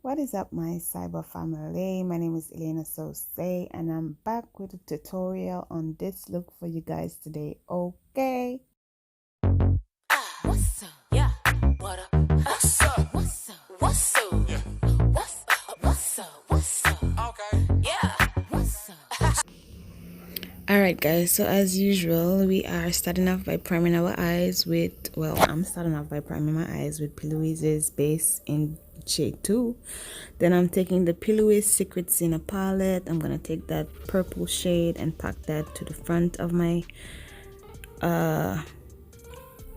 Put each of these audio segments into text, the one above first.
What is up, my cyber family? My name is elainassosseyt and I'm back with a tutorial on this look for you guys today. Okay, What's up? Yeah. What up? What's up? What's up? What's up? Yeah. What's up? What's up? What's up? Okay. Yeah. What's up? alright guys, so as usual we are starting off by priming our eyes with, well, I'm starting off by priming my eyes with Louise's base in shade 2. Then I'm taking the Louise Secrets in a palette. I'm gonna take that purple shade and pack that to the front of my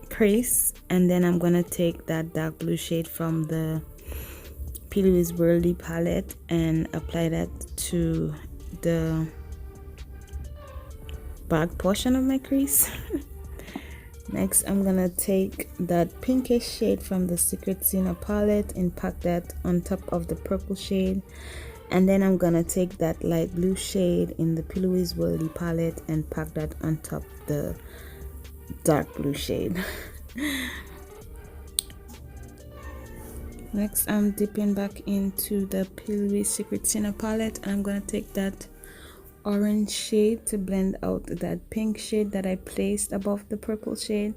crease, and then I'm gonna take that dark blue shade from the Louise Worldly palette and apply that to the back portion of my crease. Next, I'm gonna take that pinkish shade from the Secrets in a palette and pack that on top of the purple shade, and then I'm gonna take that light blue shade in the Louise Worldly palette and pack that on top the dark blue shade. Next, I'm dipping back into the Louise Secrets in a palette and I'm gonna take that orange shade to blend out that pink shade that I placed above the purple shade.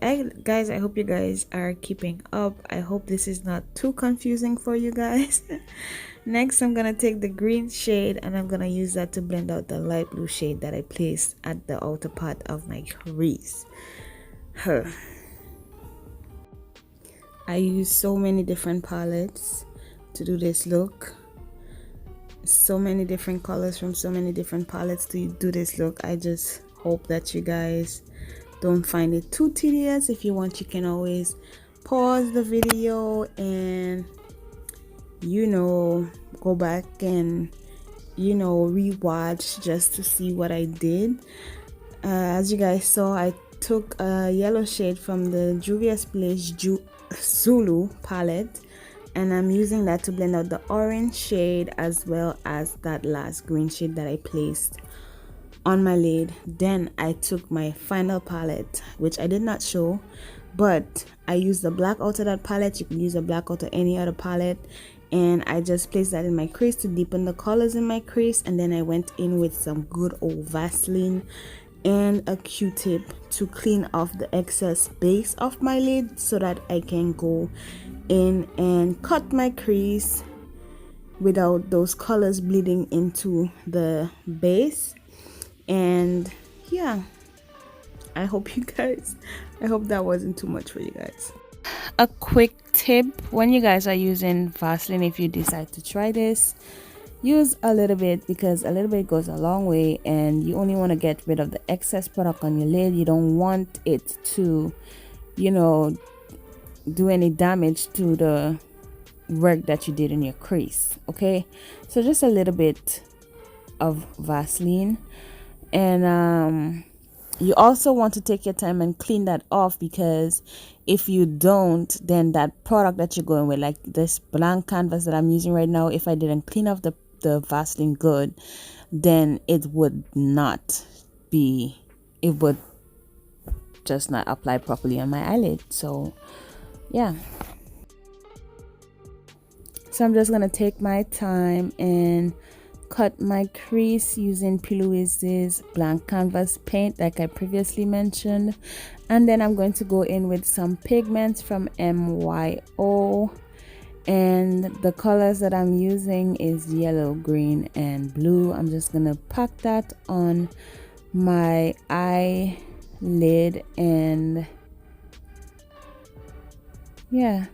Guys, I hope you guys are keeping up. I hope this is not too confusing for you guys. Next, I'm gonna take the green shade and I'm gonna use that to blend out the light blue shade that I placed at the outer part of my crease. I use so many different palettes to do this look. So many different colors from so many different palettes to do this look. I just hope that you guys don't find it too tedious. If you want, you can always pause the video and go back and rewatch just to see what I did. As you guys saw, I took a yellow shade from the Juvia's Place Zulu palette and I'm using that to blend out the orange shade as well as that last green shade that I placed on my lid. Then I took my final palette, which I did not show, but I used the black out of that palette. You can use a black out of any other palette, and I just placed that in my crease to deepen the colors in my crease, and then I went in with some good old Vaseline and a Q-tip to clean off the excess base of my lid so that I can go in and cut my crease without those colors bleeding into the base. And yeah, I hope that wasn't too much for you guys. A quick tip: when you guys are using Vaseline, if you decide to try this, use a little bit, because a little bit goes a long way, and you only want to get rid of the excess product on your lid. You don't want it to do any damage to the work that you did in your crease. Okay, so just a little bit of Vaseline, and you also want to take your time and clean that off, because if you don't, then that product that you're going with, like this blank canvas that I'm using right now, if I didn't clean off the Vaseline good, then it would just not apply properly on my eyelid. So yeah, so I'm just gonna take my time and cut my crease using Louise's blank canvas paint like I previously mentioned, and then I'm going to go in with some pigments from MYO, and the colors that I'm using is yellow, green, and blue. I'm just gonna pack that on my eyelid, and yeah.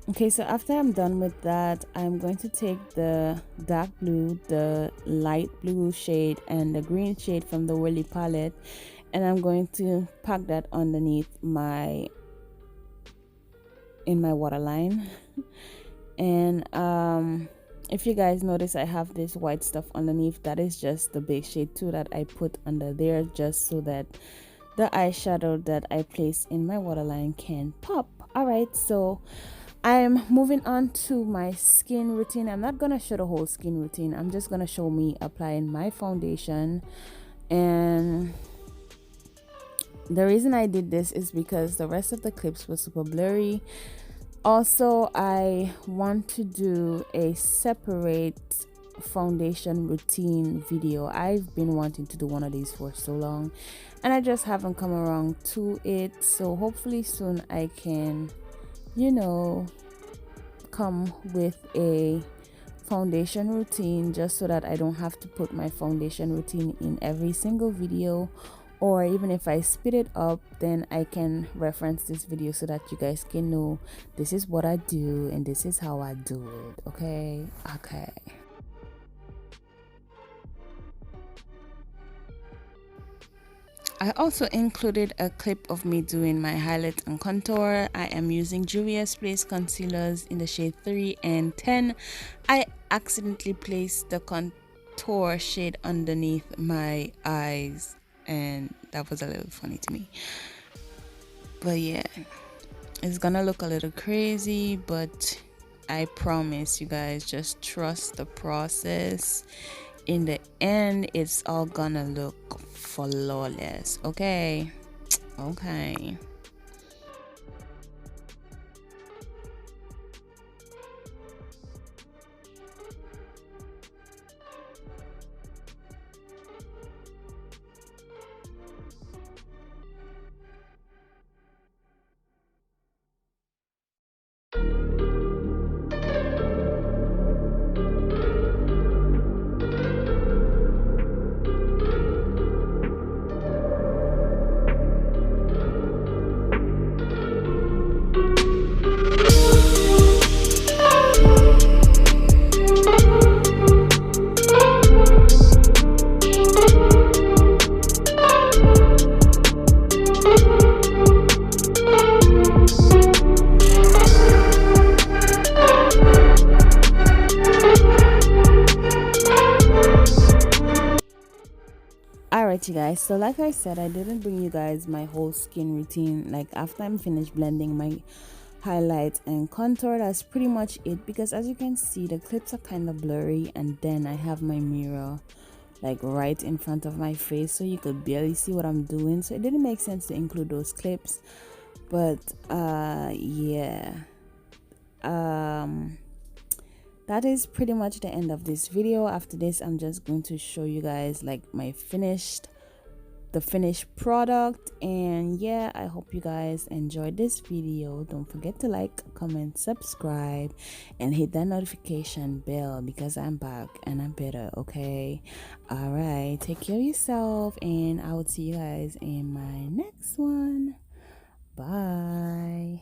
Okay, so after I'm done with that, I'm going to take the dark blue, the light blue shade, and the green shade from the Whirly palette, and I'm going to pack that underneath in my waterline. And if you guys notice, I have this white stuff underneath. That is just the base shade 2 that I put under there, just so that the eyeshadow that I place in my waterline can pop. All right, so I'm moving on to my skin routine. I'm not gonna show the whole skin routine. I'm just gonna show me applying my foundation. And the reason I did this is because the rest of the clips were super blurry. Also, I want to do a separate foundation routine video. I've been wanting to do one of these for so long and I just haven't come around to it. So hopefully soon I can, come with a foundation routine, just so that I don't have to put my foundation routine in every single video, or even if I speed it up, then I can reference this video so that you guys can know this is what I do and this is how I do it. Okay. I also included a clip of me doing my highlight and contour. I am using Juvia's Place concealers in the shade 3 and 10. I accidentally placed the contour shade underneath my eyes and that was a little funny to me. But yeah, it's gonna look a little crazy, but I promise you guys, just trust the process. In the end, it's all gonna look flawless. Okay. Alright, you guys, so like I said, I didn't bring you guys my whole skin routine. Like after I'm finished blending my highlight and contour, that's pretty much it, because as you can see, the clips are kind of blurry, and then I have my mirror like right in front of my face, so you could barely see what I'm doing, so it didn't make sense to include those clips. But yeah, that is pretty much the end of this video. After this, I'm just going to show you guys like the finished product. And yeah, I hope you guys enjoyed this video. Don't forget to like, comment, subscribe, and hit that notification bell, because I'm back and I'm better. Okay, all right, take care of yourself, and I will see you guys in my next one. Bye.